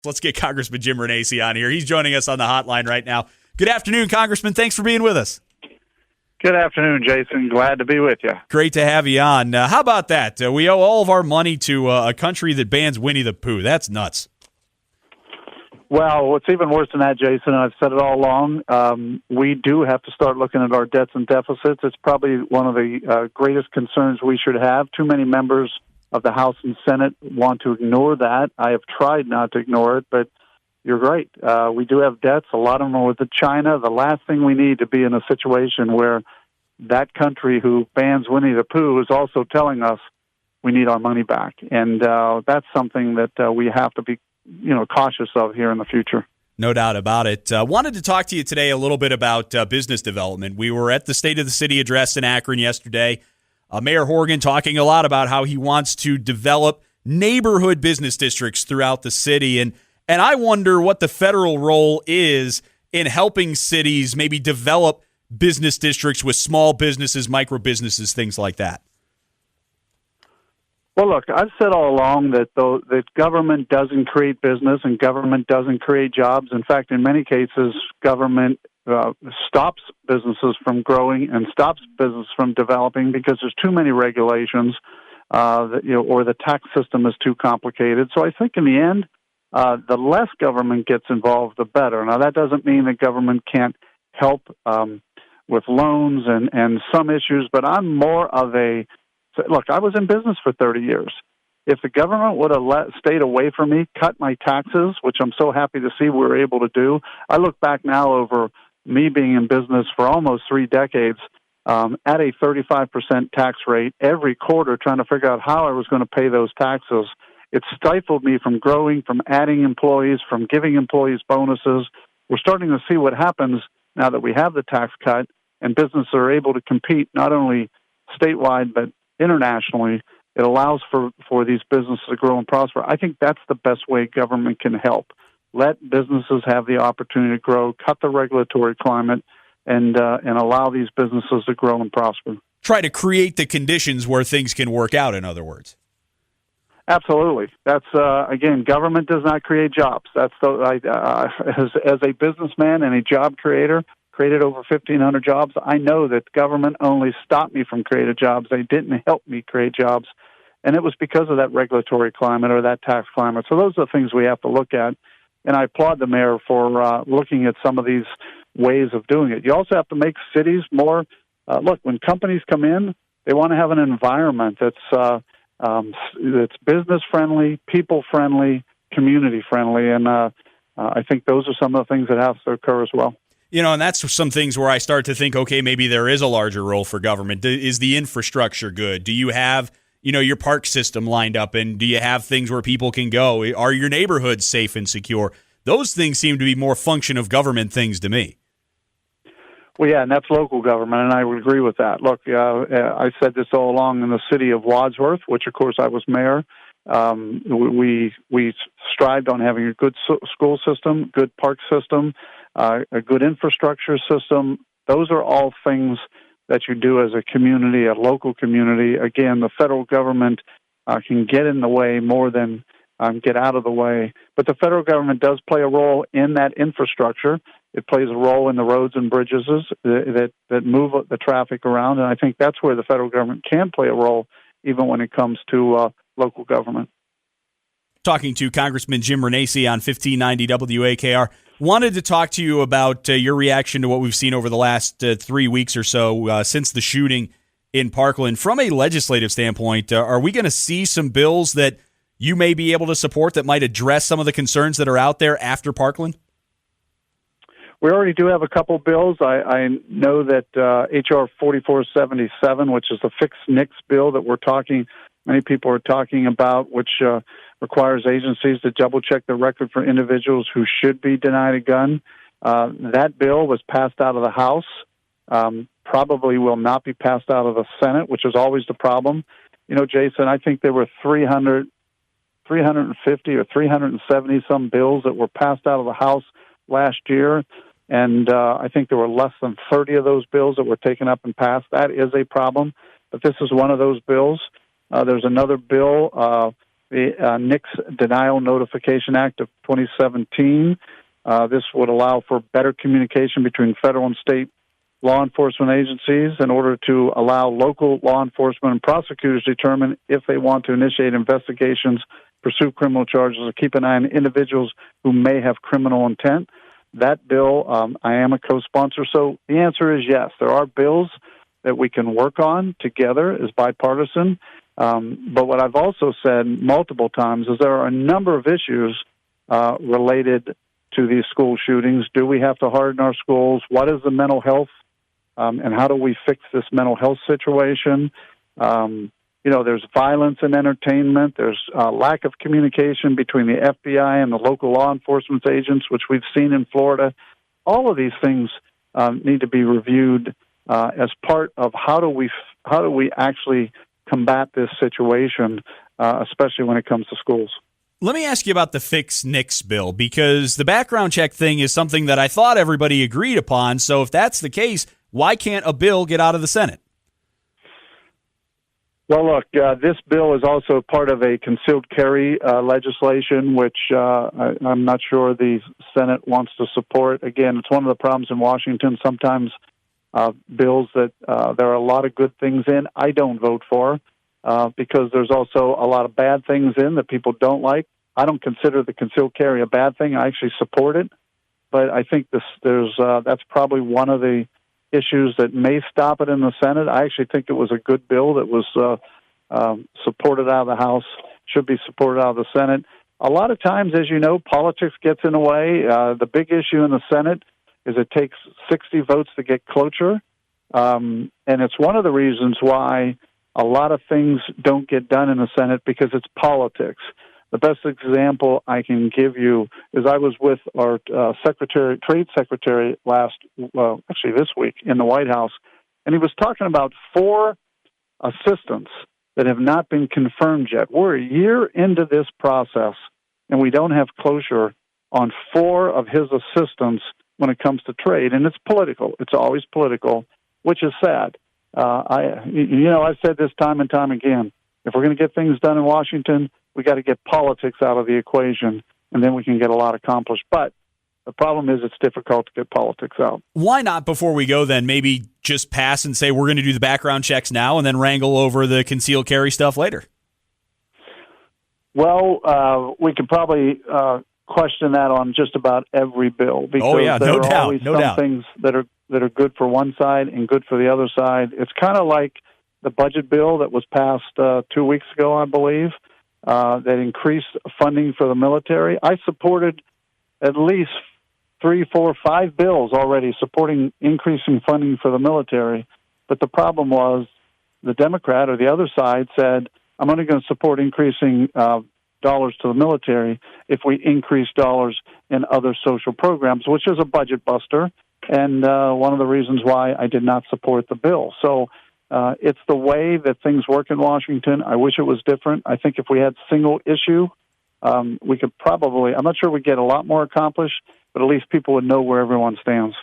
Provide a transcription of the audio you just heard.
Let's get Congressman Jim Renacci on here. He's joining us on the hotline right now. Good afternoon, Congressman. Thanks for being with us. Good afternoon, Jason. Glad to be with you. Great to have you on. How about that? We owe all of our money to a country that bans Winnie the Pooh. That's nuts. Well, what's even worse than that, Jason, I've said it all along, we do have to start looking at our debts and deficits. It's probably one of the greatest concerns we should have. Too many members of the House and Senate want to ignore that. I have tried not to ignore it, but you're right. We do have debts. A lot of them are with China. The last thing we need to be in a situation where that country who bans Winnie the Pooh is also telling us we need our money back. And that's something that we have to be cautious of here in the future. No doubt about it. Wanted to talk to you today a little bit about business development. We were at the State of the City address in Akron yesterday. Mayor Horgan talking a lot about how he wants to develop neighborhood business districts throughout the city. And I wonder what the federal role is in helping cities maybe develop business districts with small businesses, micro businesses, things like that. Well, look, I've said all along that government doesn't create business and government doesn't create jobs. In fact, in many cases, government stops businesses from growing and stops business from developing because there's too many regulations, or the tax system is too complicated. So I think in the end, the less government gets involved, the better. Now, that doesn't mean that government can't help with loans and some issues, but I'm more of look, I was in business for 30 years. If the government would have stayed away from me, cut my taxes, which I'm so happy to see we were able to do, I look back now over me being in business for almost 3 decades at a 35% tax rate every quarter, trying to figure out how I was going to pay those taxes. It stifled me from growing, from adding employees, from giving employees bonuses. We're starting to see what happens now that we have the tax cut and businesses are able to compete not only statewide but internationally. It allows for these businesses to grow and prosper. I think that's the best way government can help. Let businesses have the opportunity to grow, cut the regulatory climate, and allow these businesses to grow and prosper. Try to create the conditions where things can work out, in other words. Absolutely. That's again, government does not create jobs. That's as a businessman and a job creator, created over 1,500 jobs. I know that government only stopped me from creating jobs. They didn't help me create jobs, and it was because of that regulatory climate or that tax climate. So those are the things we have to look at, and I applaud the mayor for looking at some of these ways of doing it. You also have to make cities more. Look, when companies come in, they want to have an environment that's business friendly, people friendly, community friendly, and I think those are some of the things that have to occur as well. And that's some things where I start to think, okay, maybe there is a larger role for government. Is the infrastructure good? Do you have, your park system lined up, and do you have things where people can go? Are your neighborhoods safe and secure? Those things seem to be more function of government things to me. Well, yeah, and that's local government, and I would agree with that. Look, I said this all along in the city of Wadsworth, which, of course, I was mayor. We strived on having a good school system, good park system, a good infrastructure system. Those are all things that you do as a community, a local community. Again, the federal government can get in the way more than get out of the way. But the federal government does play a role in that infrastructure. It plays a role in the roads and bridges that move the traffic around. And I think that's where the federal government can play a role, even when it comes to local government. Talking to Congressman Jim Renacci on 1590 WAKR. Wanted to talk to you about your reaction to what we've seen over the last 3 weeks or so since the shooting in Parkland. From a legislative standpoint, are we going to see some bills that you may be able to support that might address some of the concerns that are out there after Parkland? We already do have a couple bills. I know that H.R. 4477, which is the fixed NICS bill that many people are talking about, which requires agencies to double-check the record for individuals who should be denied a gun. That bill was passed out of the House, probably will not be passed out of the Senate, which is always the problem. Jason, I think there were 350 or 370 some bills that were passed out of the House last year, and I think there were less than 30 of those bills that were taken up and passed. That is a problem, but this is one of those bills. There's another bill the NICS Denial Notification Act of 2017. This would allow for better communication between federal and state law enforcement agencies in order to allow local law enforcement and prosecutors to determine if they want to initiate investigations, pursue criminal charges, or keep an eye on individuals who may have criminal intent. That bill, I am a co-sponsor, so the answer is yes. There are bills that we can work on together as bipartisan, but what I've also said multiple times is there are a number of issues related to these school shootings. Do we have to harden our schools? What is the mental health, and how do we fix this mental health situation? There's violence in entertainment. There's lack of communication between the FBI and the local law enforcement agents, which we've seen in Florida. All of these things need to be reviewed as part of how do we actually combat this situation, especially when it comes to schools. Let me ask you about the Fix NICS bill, because the background check thing is something that I thought everybody agreed upon. So if that's the case, why can't a bill get out of the Senate? Well, look, this bill is also part of a concealed carry legislation, which I'm not sure the Senate wants to support. Again, it's one of the problems in Washington. Sometimes bills that there are a lot of good things in, I don't vote for because there's also a lot of bad things in that people don't like. I don't consider the concealed carry a bad thing. I actually support it. But I think that's probably one of the issues that may stop it in the Senate. I actually think it was a good bill that was supported out of the House, should be supported out of the Senate. A lot of times, as you know, politics gets in the way. The big issue in the Senate is it takes 60 votes to get cloture, and it's one of the reasons why a lot of things don't get done in the Senate because it's politics. The best example I can give you is I was with our Trade Secretary this week in the White House, and he was talking about 4 assistants that have not been confirmed yet. We're a year into this process, and we don't have closure on 4 of his assistants when it comes to trade, and it's political. It's always political, which is sad. I've said this time and time again. If we're going to get things done in Washington, we got to get politics out of the equation, and then we can get a lot accomplished. But the problem is it's difficult to get politics out. Why not, before we go then, maybe just pass and say we're going to do the background checks now and then wrangle over the concealed carry stuff later? Well, we could probably question that on just about every bill because no doubt, always some things that are good for one side and good for the other side. It's kind of like the budget bill that was passed 2 weeks ago, I believe, that increased funding for the military. I supported at least 3, 4, 5 bills already supporting increasing funding for the military. But the problem was the Democrat or the other side said, I'm only going to support increasing dollars to the military if we increase dollars in other social programs, which is a budget buster, and one of the reasons why I did not support the bill. So it's the way that things work in Washington. I wish it was different. I think if we had single issue, we could probably, I'm not sure we'd get a lot more accomplished, but at least people would know where everyone stands.